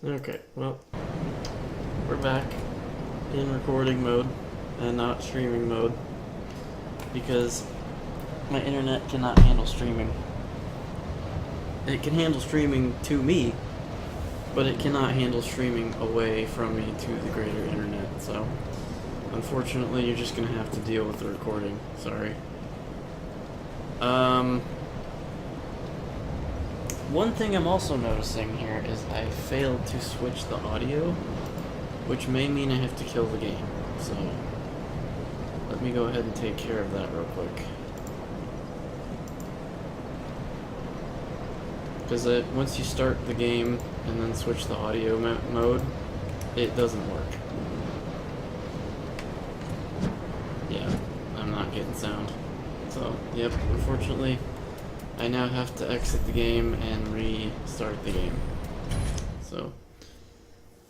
Okay, well, we're back in recording mode and not streaming mode because my internet cannot handle streaming. It can handle streaming to me, but it cannot handle streaming away from me to the greater internet. So, unfortunately, you're just gonna have to deal with the recording. Sorry. One thing I'm also noticing here is I failed to switch the audio, which may mean I have to kill the game. So, let me go ahead and take care of that real quick. Because once you start the game and then switch the audio mode, it doesn't work. Yeah, I'm not getting sound. So, yep, unfortunately, I now have to exit the game and restart the game. So,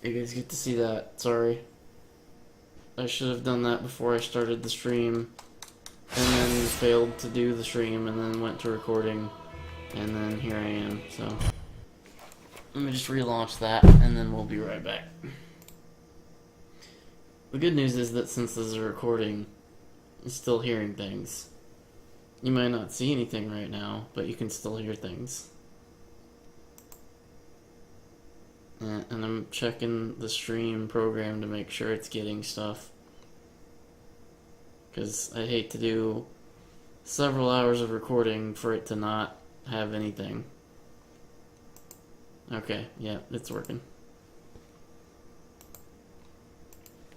you guys get to see that. Sorry. I should have done that before I started the stream, and then failed to do the stream, and then went to recording, and then here I am. So, let me just relaunch that, and then we'll be right back. The good news is that since this is a recording, you're still hearing things. You might not see anything right now, but you can still hear things. And I'm checking the stream program to make sure it's getting stuff. Because I hate to do several hours of recording for it to not have anything. Okay, yeah, it's working.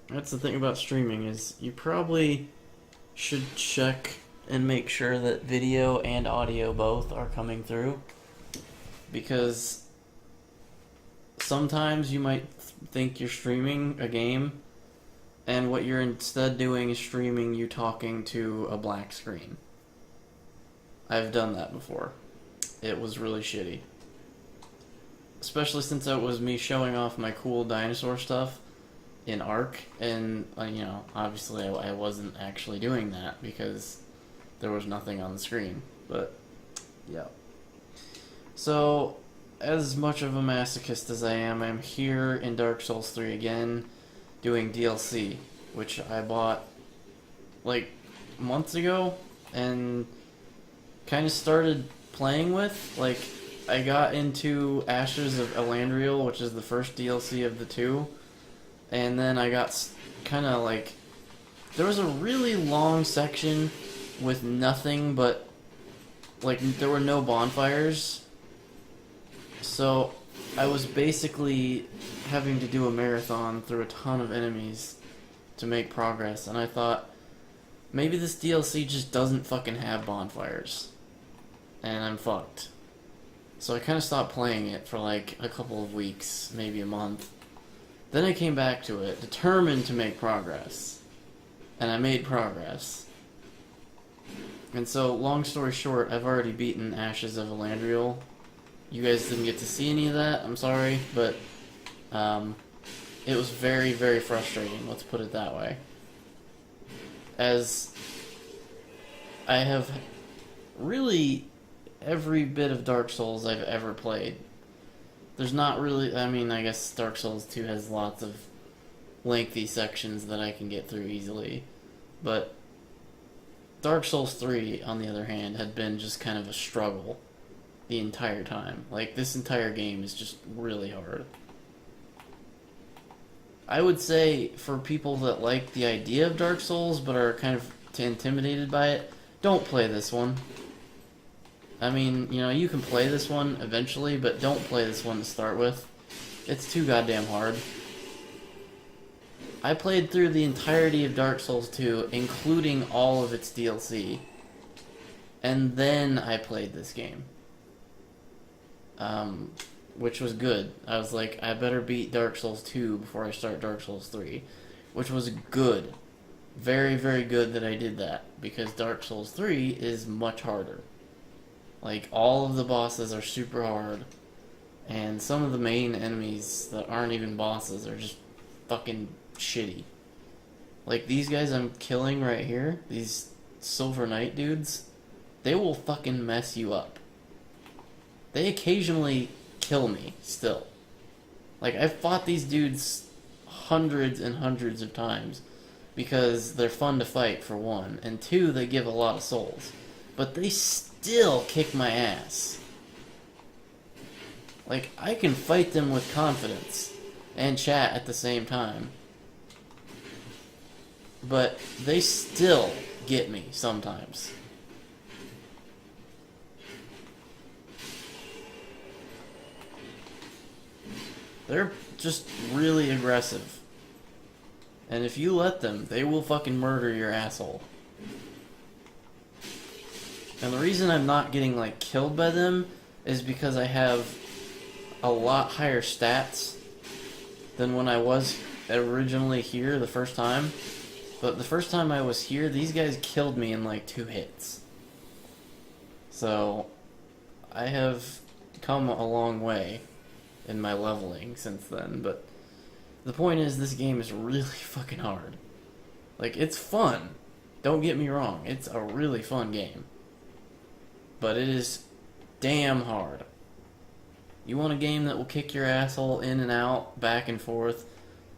That's the thing about streaming, is you probably should check and make sure that video and audio both are coming through, because sometimes you might think you're streaming a game and what you're instead doing is streaming you talking to a black screen. I've done that before. It was really shitty, especially since it was me showing off my cool dinosaur stuff in Ark, and you know, obviously I wasn't actually doing that because there was nothing on the screen. But yeah, so as much of a masochist as I am, I'm here in Dark Souls 3 again, doing DLC, which I bought like months ago and kind of started playing with. Like, I got into Ashes of Elandriel, which is the first DLC of the two, and then I got kind of like, there was a really long section with nothing but, like, there were no bonfires, so I was basically having to do a marathon through a ton of enemies to make progress, and I thought, maybe this DLC just doesn't fucking have bonfires, and I'm fucked. So I kind of stopped playing it for like a couple of weeks, maybe a month. Then I came back to it, determined to make progress, and I made progress. And so, long story short, I've already beaten Ashes of Elandriel. You guys didn't get to see any of that, I'm sorry, but it was very, very frustrating, let's put it that way. As I have really every bit of Dark Souls I've ever played. There's not really, I mean, I guess Dark Souls 2 has lots of lengthy sections that I can get through easily, but Dark Souls 3, on the other hand, had been just kind of a struggle the entire time. Like, this entire game is just really hard. I would say, for people that like the idea of Dark Souls but are kind of intimidated by it, don't play this one. I mean, you know, you can play this one eventually, but don't play this one to start with. It's too goddamn hard. I played through the entirety of Dark Souls 2, including all of its DLC, and then I played this game. Which was good. I was like, I better beat Dark Souls 2 before I start Dark Souls 3, which was good. Very, very good that I did that, because Dark Souls 3 is much harder. Like, all of the bosses are super hard, and some of the main enemies that aren't even bosses are just fucking shitty. Like, these guys I'm killing right here, these Silver Knight dudes, they will fucking mess you up. They occasionally kill me, still. Like, I've fought these dudes hundreds and hundreds of times because they're fun to fight, for one, and two, they give a lot of souls. But they still kick my ass. Like, I can fight them with confidence and chat at the same time. But they still get me sometimes. They're just really aggressive. And if you let them, they will fucking murder your asshole. And the reason I'm not getting, like, killed by them is because I have a lot higher stats than when I was originally here the first time. But the first time I was here, these guys killed me in, like, 2 hits. So, I have come a long way in my leveling since then, but the point is, this game is really fucking hard. Like, it's fun. Don't get me wrong, it's a really fun game. But it is damn hard. You want a game that will kick your asshole in and out, back and forth,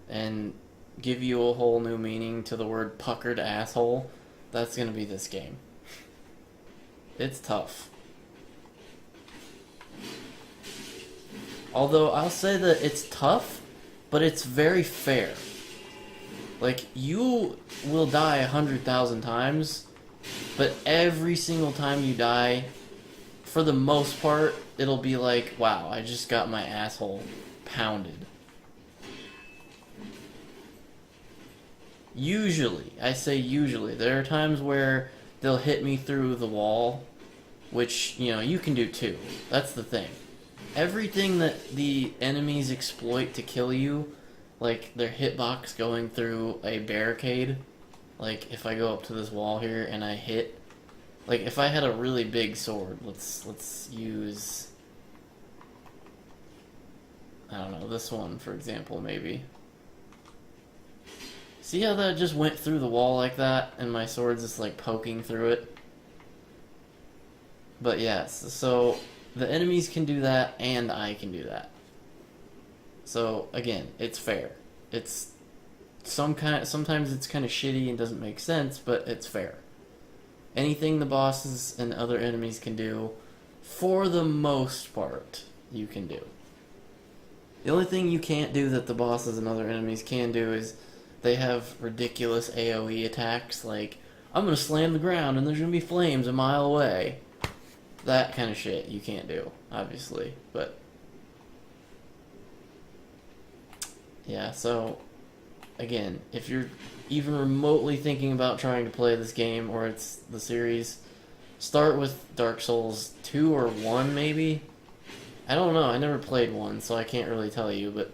and give you a whole new meaning to the word puckered asshole? That's gonna be this game. It's tough. Although, I'll say that it's tough, but it's very fair. Like, you will die 100,000 times, but every single time you die, for the most part, it'll be like, wow, I just got my asshole pounded. Usually, I say usually, there are times where they'll hit me through the wall, which, you know, you can do too. That's the thing. Everything that the enemies exploit to kill you, like their hitbox going through a barricade, like if I go up to this wall here and I hit, like if I had a really big sword, let's use, I don't know, this one for example maybe. See how that just went through the wall like that and my sword's just like poking through it? But yes, so the enemies can do that, and I can do that. So again, it's fair. It's sometimes it's kind of shitty and doesn't make sense, but it's fair. Anything the bosses and other enemies can do, for the most part, you can do. The only thing you can't do that the bosses and other enemies can do is they have ridiculous AoE attacks, like, I'm gonna slam the ground and there's gonna be flames a mile away. That kind of shit you can't do, obviously, but yeah, so again, if you're even remotely thinking about trying to play this game, or it's the series, start with Dark Souls 2 or 1 maybe? I don't know, I never played 1, so I can't really tell you, but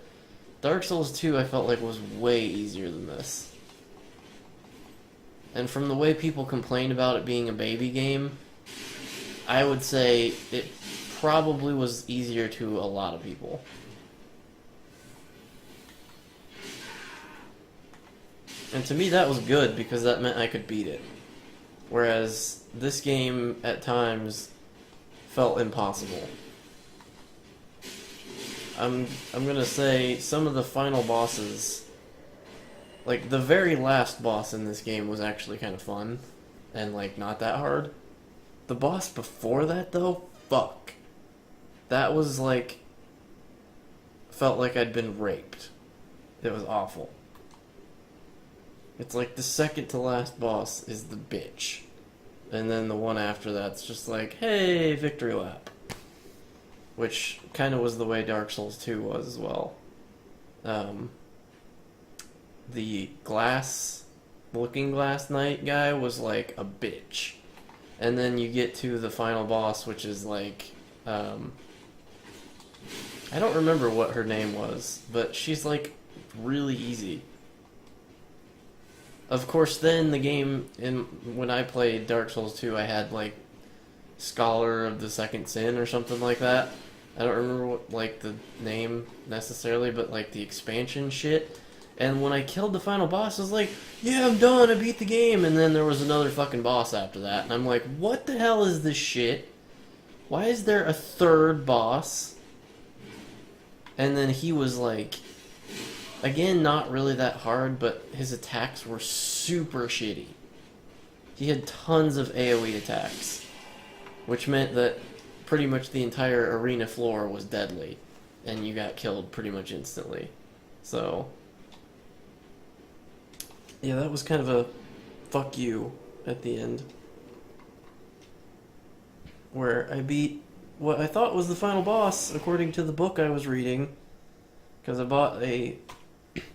Dark Souls 2 I felt like was way easier than this. And from the way people complain about it being a baby game, I would say it probably was easier to a lot of people. And to me that was good, because that meant I could beat it. Whereas this game, at times, felt impossible. I'm gonna say some of the final bosses, like the very last boss in this game was actually kind of fun, and like not that hard. The boss before that, though, fuck. That was like, felt like I'd been raped. It was awful. It's like the second to last boss is the bitch. And then the one after that's just like, hey, victory lap. Which kind of was the way Dark Souls 2 was as well. The Looking Glass Knight guy was like a bitch. And then you get to the final boss, which is like, I don't remember what her name was, but she's like really easy. Of course, then the game, when I played Dark Souls 2, I had like Scholar of the Second Sin or something like that. I don't remember what, like, the name necessarily, but like the expansion shit. And when I killed the final boss, I was like, yeah, I'm done, I beat the game. And then there was another fucking boss after that. And I'm like, what the hell is this shit? Why is there a third boss? And then he was like, again, not really that hard, but his attacks were super shitty. He had tons of AoE attacks, which meant that pretty much the entire arena floor was deadly, and you got killed pretty much instantly. So, yeah, that was kind of a fuck you at the end, where I beat what I thought was the final boss according to the book I was reading, because I bought a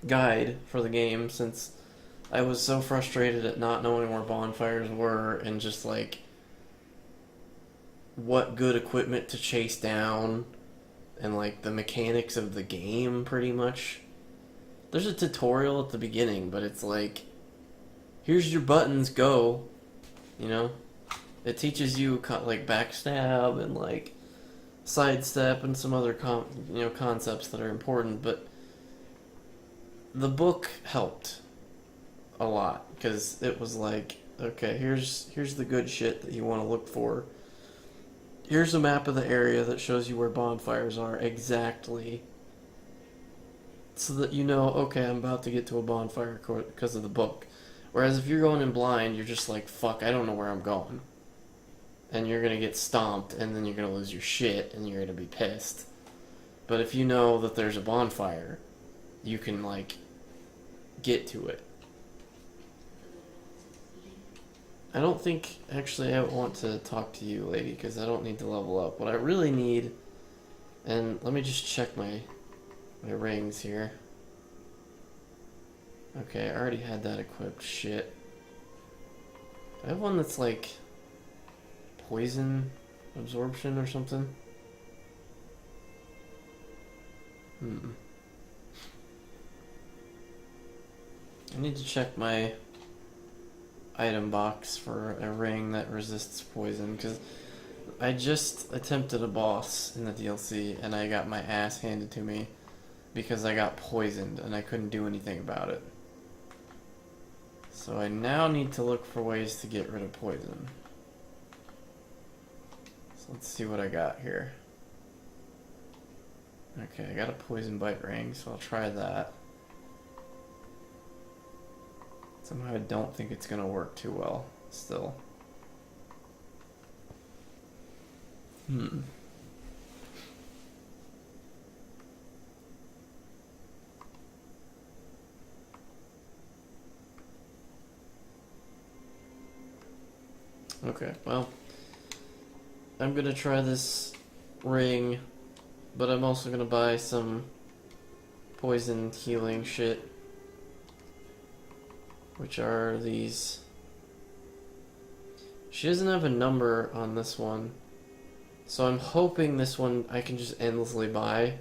guide for the game since I was so frustrated at not knowing where bonfires were and just like what good equipment to chase down and like the mechanics of the game pretty much. There's a tutorial at the beginning, but it's like, here's your buttons, go. You know? It teaches you like backstab and like sidestep and some other concepts that are important, but the book helped a lot because it was like, okay, here's the good shit that you want to look for. Here's a map of the area that shows you where bonfires are exactly, so that you know, okay, I'm about to get to a bonfire because of the book. Whereas if you're going in blind, you're just like, fuck, I don't know where I'm going. And you're gonna get stomped, and then you're gonna lose your shit, and you're gonna be pissed. But if you know that there's a bonfire, you can, like, get to it. I don't think, actually, I want to talk to you, lady, because I don't need to level up. What I really need, and let me just check my rings here. Okay, I already had that equipped. Shit. I have one that's like poison absorption or something. I need to check my item box for a ring that resists poison, because I just attempted a boss in the DLC and I got my ass handed to me because I got poisoned and I couldn't do anything about it. So I now need to look for ways to get rid of poison. So let's see what I got here. Okay, I got a poison bite ring, so I'll try that. Somehow I don't think it's gonna work too well still. Okay, well, I'm gonna try this ring, but I'm also gonna buy some poison healing shit, which are these. She doesn't have a number on this one, so I'm hoping this one I can just endlessly buy,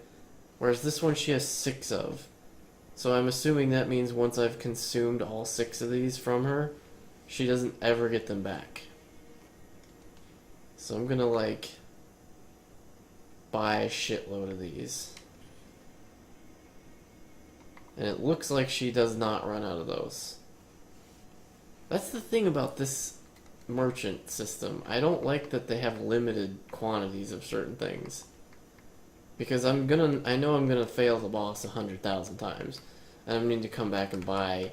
whereas this one she has 6 of. So I'm assuming that means once I've consumed all 6 of these from her, she doesn't ever get them back. So I'm gonna, like, buy a shitload of these. And it looks like she does not run out of those. That's the thing about this merchant system. I don't like that they have limited quantities of certain things. Because I know I'm gonna fail the boss 100,000 times. And I'm going to come back and buy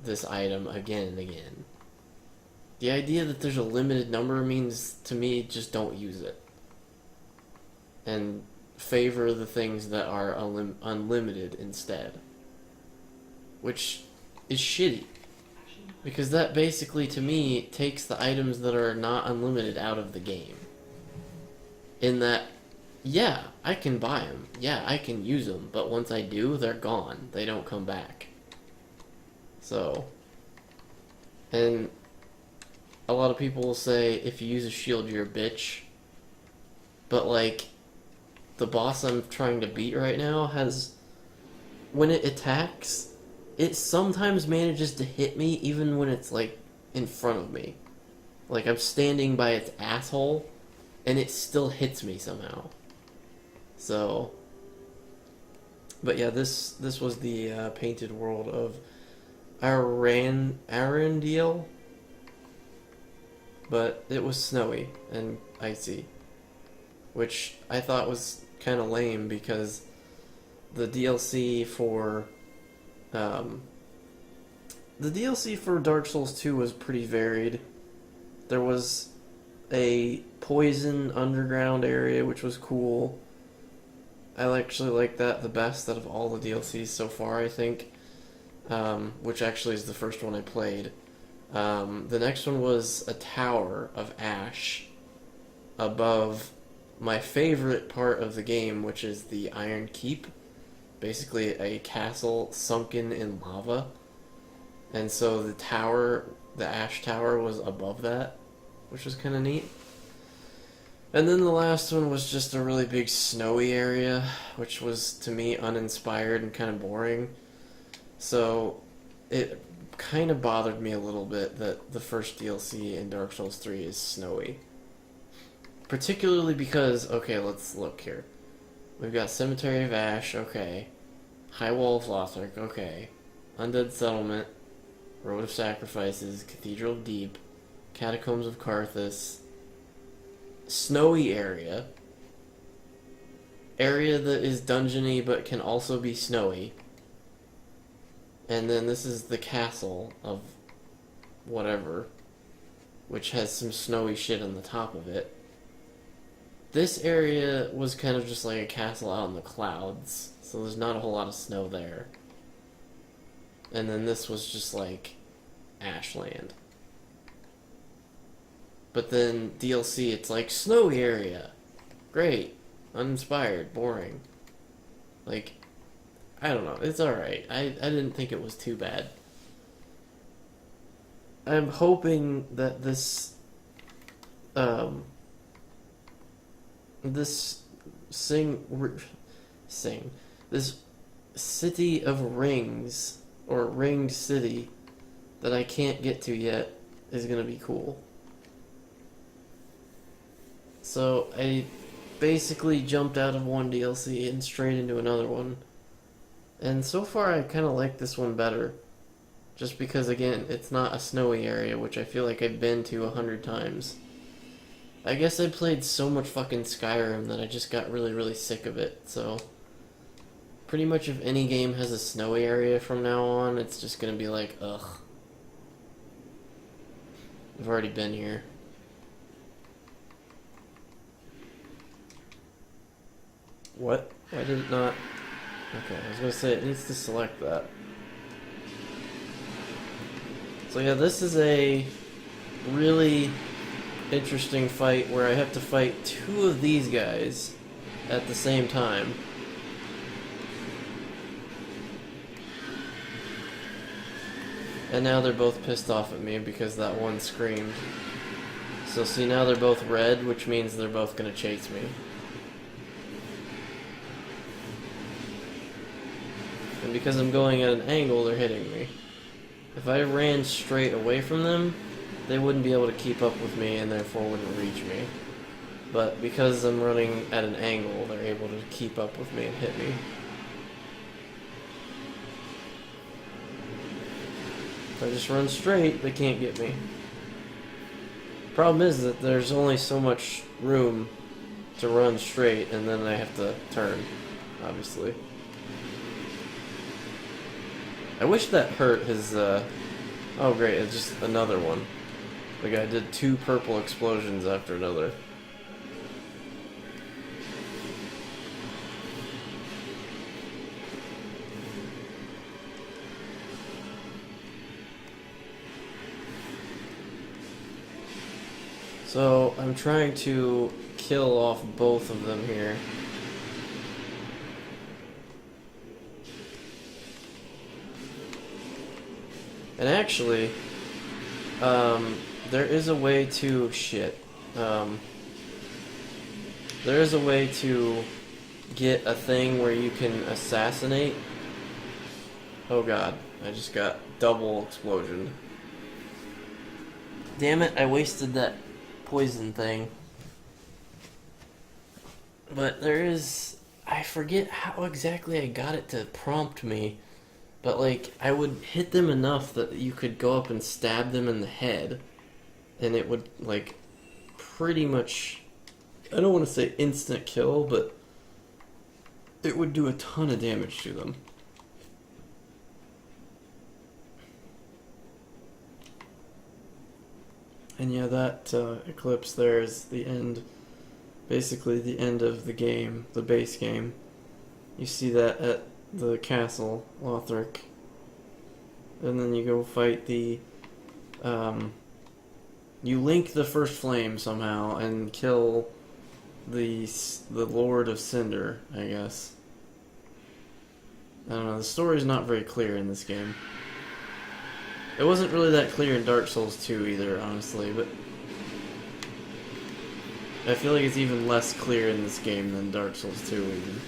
this item again and again. The idea that there's a limited number means, to me, just don't use it. And favor the things that are unlimited instead. Which is shitty. Because that basically, to me, takes the items that are not unlimited out of the game. In that, yeah, I can buy them. Yeah, I can use them. But once I do, they're gone. They don't come back. So, and a lot of people will say, if you use a shield, you're a bitch. But, like, the boss I'm trying to beat right now has, when it attacks, it sometimes manages to hit me even when it's, like, in front of me. Like, I'm standing by its asshole, and it still hits me somehow. So, but yeah, this was the painted world of Arandiel. But it was snowy and icy, which I thought was kind of lame because the DLC for Dark Souls 2 was pretty varied. There was a poison underground area, which was cool. I actually like that the best out of all the DLCs so far, I think. Which actually is the first one I played. The next one was a tower of ash above my favorite part of the game, which is the Iron Keep. Basically a castle sunken in lava. And so the tower, the ash tower, was above that, which was kind of neat. And then the last one was just a really big snowy area, which was, to me, uninspired and kind of boring. So it kind of bothered me a little bit that the first DLC in Dark Souls 3 is snowy. Particularly because, okay, let's look here. We've got Cemetery of Ash, okay. High Wall of Lothric, okay. Undead Settlement, Road of Sacrifices, Cathedral of Deep, Catacombs of Karthus, Snowy area. Area that is dungeony but can also be snowy. And then this is the castle of whatever, which has some snowy shit on the top of it. This area was kind of just like a castle out in the clouds, so there's not a whole lot of snow there. And then this was just like Ashland. But then DLC, it's like snowy area. Great. Uninspired. Boring. Like, I don't know. It's alright. I didn't think it was too bad. I'm hoping that this this this City of Rings, or Ringed City, that I can't get to yet, is gonna be cool. So I basically jumped out of one DLC and straight into another one. And so far I kind of like this one better. Just because, again, it's not a snowy area, which I feel like I've been to 100 times. I guess I played so much fucking Skyrim that I just got really, really sick of it, so... Pretty much if any game has a snowy area from now on, it's just gonna be like, ugh. I've already been here. What? Why did it not... Okay, I was gonna say it needs to select that. So yeah, this is a really interesting fight where I have to fight two of these guys at the same time. And now they're both pissed off at me because that one screamed. So see, now they're both red, which means they're both gonna chase me. And because I'm going at an angle, they're hitting me. If I ran straight away from them, they wouldn't be able to keep up with me and therefore wouldn't reach me. But because I'm running at an angle, they're able to keep up with me and hit me. If I just run straight, they can't get me. Problem is that there's only so much room to run straight, and then I have to turn, obviously. I wish that hurt his, oh great, it's just another one. The guy did 2 purple explosions after another. So, I'm trying to kill off both of them here. And actually, there is a way to... there is a way to get a thing where you can assassinate. Oh god, I just got double explosion. Damn it, I wasted that poison thing. But there is... I forget how exactly I got it to prompt me. But, like, I would hit them enough that you could go up and stab them in the head. And it would, like, pretty much... I don't want to say instant kill, but... it would do a ton of damage to them. And yeah, that eclipse there is the end, basically the end of the game, the base game. You see that at the castle, Lothric. And then you go fight the, you link the First Flame somehow and kill the Lord of Cinder, I guess. I don't know, the story's not very clear in this game. It wasn't really that clear in Dark Souls 2 either, honestly, but I feel like it's even less clear in this game than Dark Souls 2 even.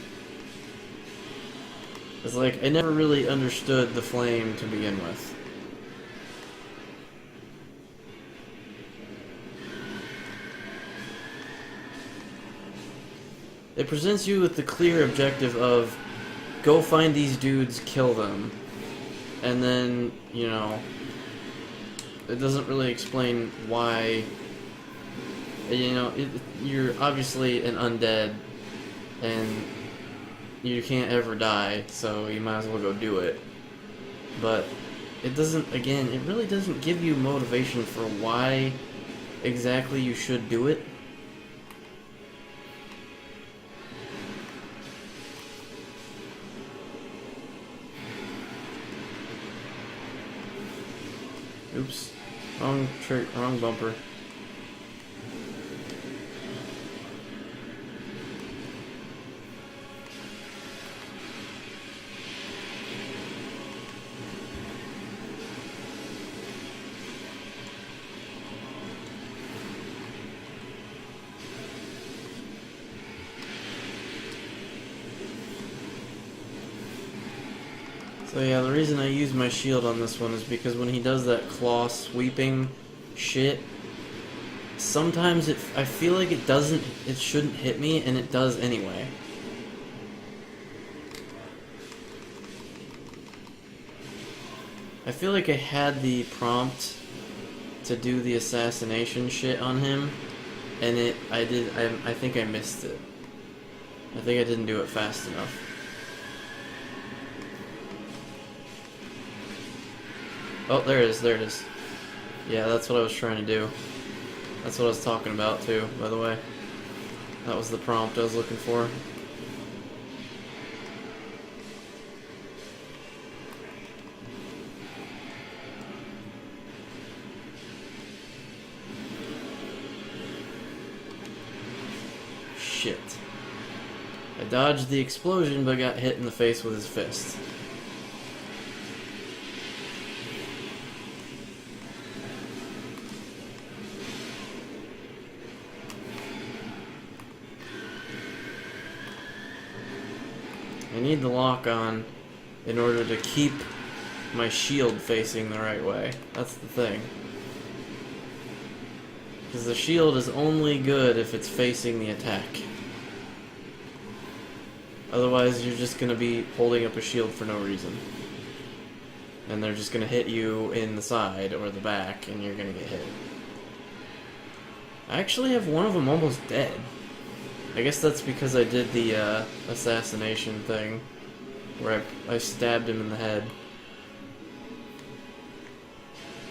It's like, I never really understood the flame to begin with. It presents you with the clear objective of, go find these dudes, kill them. And then, you know, it doesn't really explain why, you know, you're obviously an undead, and you can't ever die, so you might as well go do it. But it doesn't, again, it really doesn't give you motivation for why exactly you should do it. Oops. Wrong bumper. So yeah, the reason I use my shield on this one is because when he does that claw sweeping shit, sometimes I feel like it shouldn't hit me, and it does anyway. I feel like I had the prompt to do the assassination shit on him, and I think I missed it. I think I didn't do it fast enough. Oh, there it is. Yeah, that's what I was trying to do. That's what I was talking about, too, by the way. That was the prompt I was looking for. Shit. I dodged the explosion, but got hit in the face with his fist. I need the lock on in order to keep my shield facing the right way. That's the thing. Because the shield is only good if it's facing the attack. Otherwise, you're just going to be holding up a shield for no reason. And they're just going to hit you in the side or the back, and you're going to get hit. I actually have one of them almost dead. I guess that's because I did the assassination thing, where I stabbed him in the head.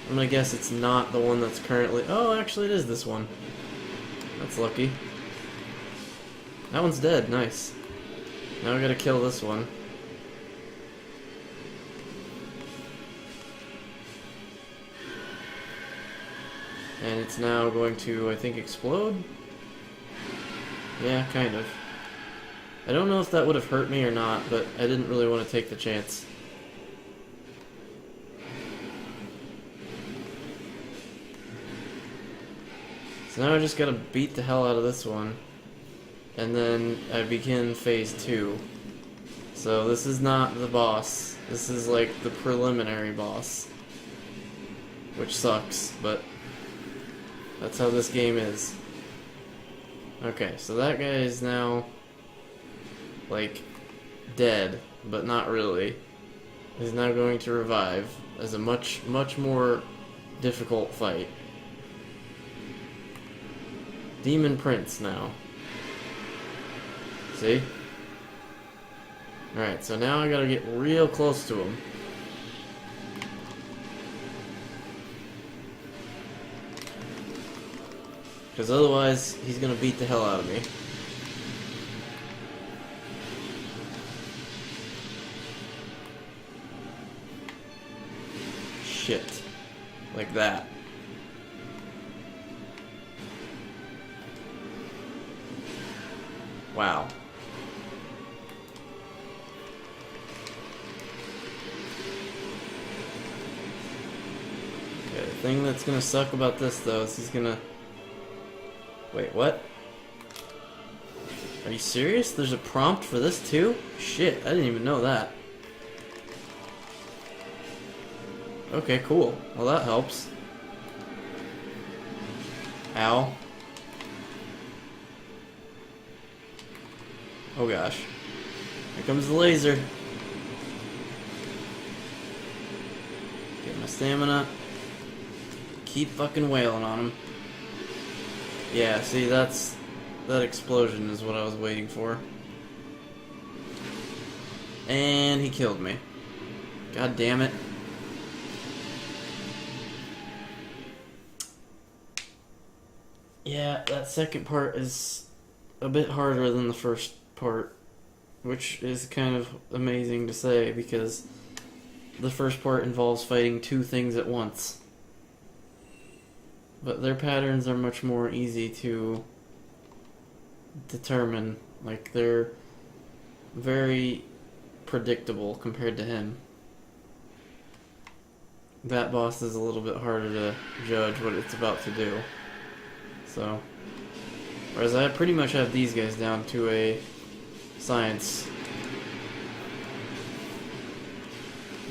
I'm gonna guess it's not the one that's currently... Oh, actually it is this one. That's lucky. That one's dead, nice. Now I gotta kill this one. And it's now going to, I think, explode? Yeah, kind of. I don't know if that would have hurt me or not, but I didn't really want to take the chance. So now I just gotta beat the hell out of this one. And then I begin phase 2. So this is not the boss. This is like the preliminary boss. Which sucks, but that's how this game is. Okay, so that guy is now, like, dead, but not really. He's now going to revive as a much more difficult fight. Demon Prince now. See? Alright, so now I gotta get real close to him. Because otherwise, he's gonna beat the hell out of me. Shit. Like that. Wow. Okay, the thing that's gonna suck about this though is he's gonna... Wait, what? Are you serious? There's a prompt for this too? Shit, I didn't even know that. Okay, cool. Well, that helps. Ow. Oh gosh. Here comes the laser. Get my stamina. Keep fucking wailing on him. Yeah, see, that explosion is what I was waiting for. And he killed me. God damn it. Yeah, that second part is a bit harder than the first part, which is kind of amazing to say because the first part involves fighting two things at once. But their patterns are much more easy to determine. Like, they're very predictable compared to him. That boss is a little bit harder to judge what it's about to do. So, whereas I pretty much have these guys down to a science.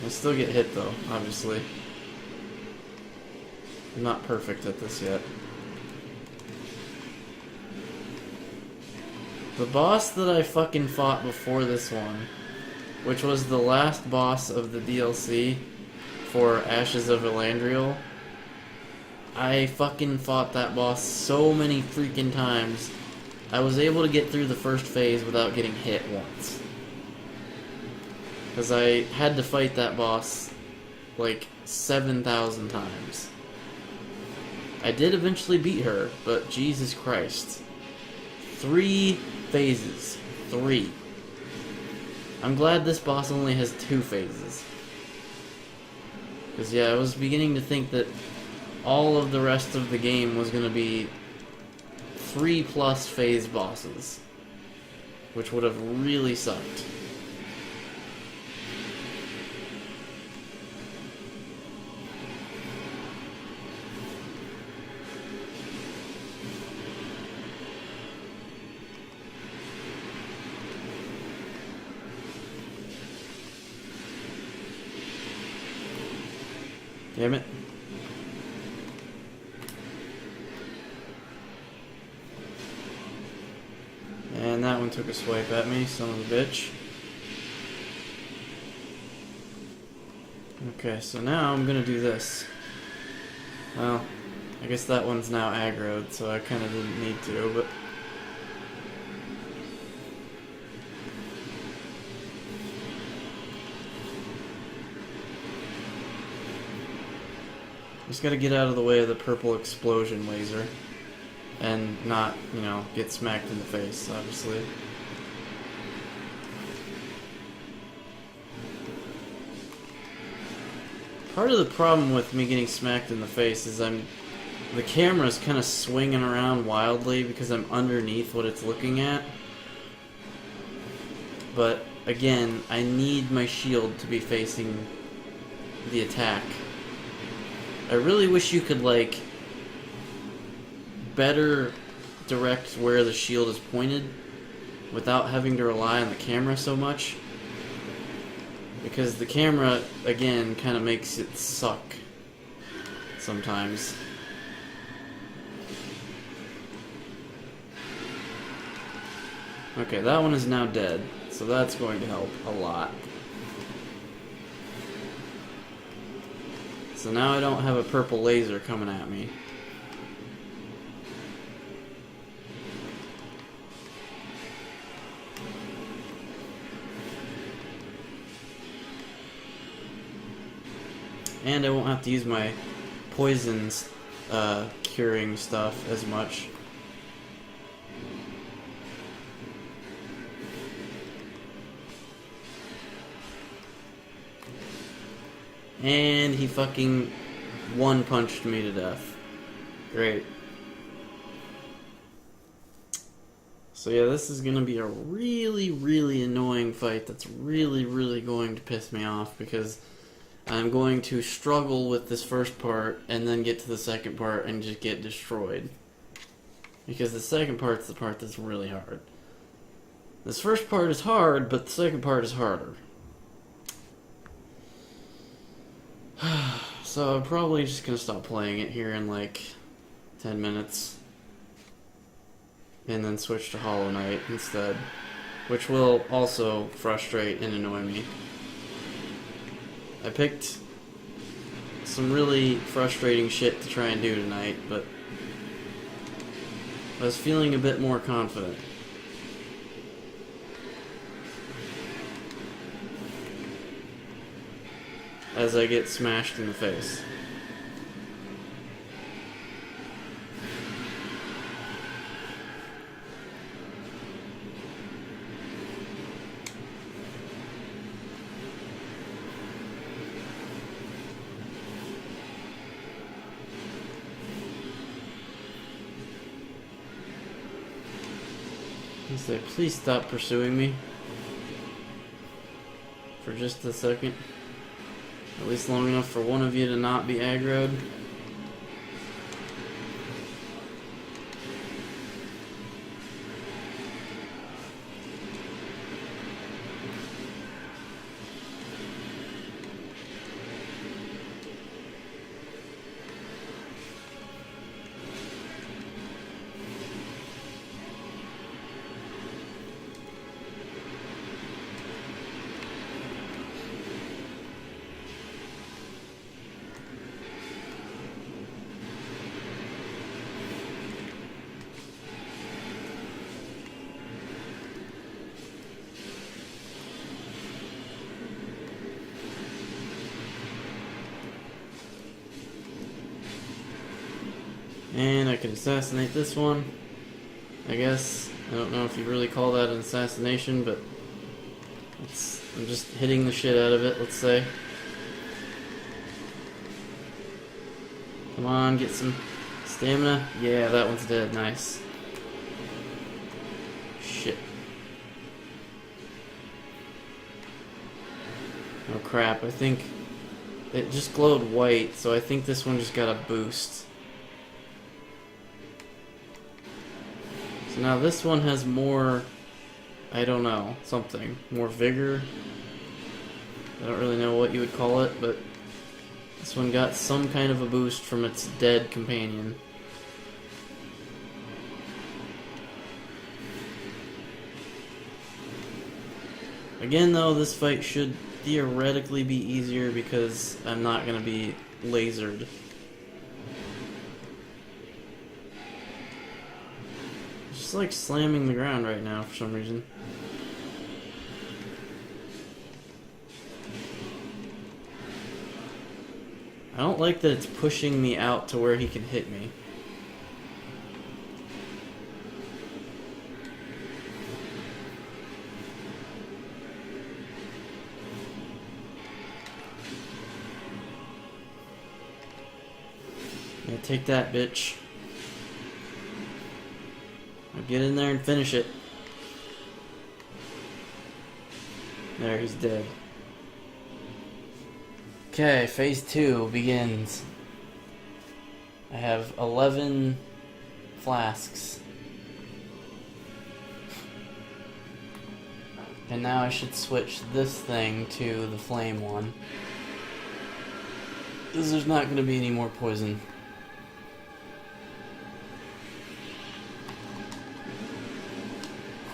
I still get hit though, obviously. I'm not perfect at this yet. The boss that I fucking fought before this one, which was the last boss of the DLC for Ashes of Elandriel, I fucking fought that boss so many freaking times. I was able to get through the first phase without getting hit once. Because I had to fight that boss like 7,000 times. I did eventually beat her, but Jesus Christ. 3 phases. 3. I'm glad this boss only has 2 phases. Because yeah, I was beginning to think that all of the rest of the game was going to be 3+ phase bosses, which would have really sucked. Damn it. And that one took a swipe at me, son of a bitch. Okay, so now I'm gonna do this. Well, I guess that one's now aggroed, so I kinda didn't need to, but... Just gotta get out of the way of the purple explosion laser. And not, you know, get smacked in the face, obviously. Part of the problem with me getting smacked in the face is the camera's kind of swinging around wildly because I'm underneath what it's looking at. But, again, I need my shield to be facing the attack. I really wish you could, like, better direct where the shield is pointed without having to rely on the camera so much, because the camera again kind of makes it suck sometimes. Okay, that one is now dead, so that's going to help a lot. So now I don't have a purple laser coming at me. and I won't have to use my poisons curing stuff as much. And he fucking one-punched me to death. Great. So yeah, this is going to be a really, really annoying fight that's really, really going to piss me off because I'm going to struggle with this first part and then get to the second part and just get destroyed. Because the second part's the part that's really hard. This first part is hard, but the second part is harder. So I'm probably just going to stop playing it here in like 10 minutes. And then switch to Hollow Knight instead. Which will also frustrate and annoy me. I picked some really frustrating shit to try and do tonight, but I was feeling a bit more confident. As I get smashed in the face. I say, please stop pursuing me. For just a second. At least long enough for one of you to not be aggroed. And I can assassinate this one, I guess. I don't know if you really call that an assassination, but I'm just hitting the shit out of it, let's say. Come on, get some stamina. Yeah, that one's dead. Nice. Shit. Oh crap, I think it just glowed white, so I think this one just got a boost. So now this one has more, I don't know, something. More vigor. I don't really know what you would call it, but this one got some kind of a boost from its dead companion. Again though, this fight should theoretically be easier because I'm not going to be lasered. It's like slamming the ground right now for some reason. I don't like that it's pushing me out to where he can hit me. Yeah, take that, bitch. Now get in there and finish it. There, he's dead. Okay, phase 2 begins. I have 11 flasks. And now I should switch this thing to the flame one. Because there's not going to be any more poison.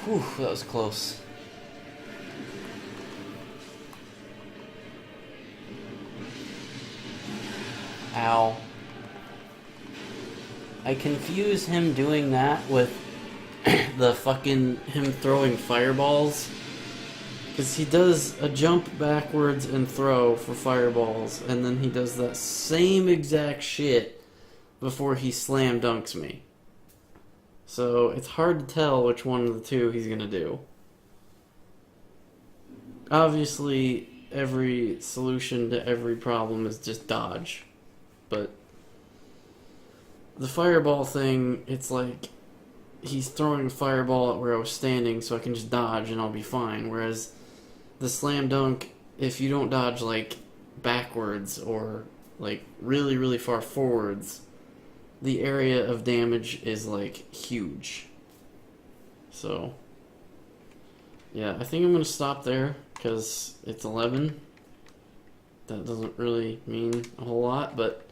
Whew, that was close. Ow. I confuse him doing that with the fucking him throwing fireballs Because he does a jump backwards and throw for fireballs, and then he does that same exact shit before he slam dunks me. So it's hard to tell which one of the two he's gonna do. Obviously, every solution to every problem is just dodge. But the fireball thing, it's like he's throwing a fireball at where I was standing so I can just dodge and I'll be fine. Whereas the slam dunk, if you don't dodge like backwards or like really, really far forwards, the area of damage is like huge. So, yeah, I think I'm going to stop there because it's 11. That doesn't really mean a whole lot, but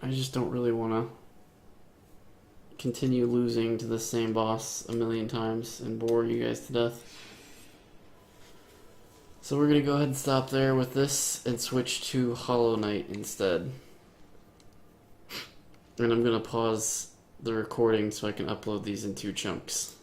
I just don't really want to continue losing to the same boss a million times and bore you guys to death. So we're going to go ahead and stop there with this and switch to Hollow Knight instead. And I'm going to pause the recording so I can upload these in 2 chunks.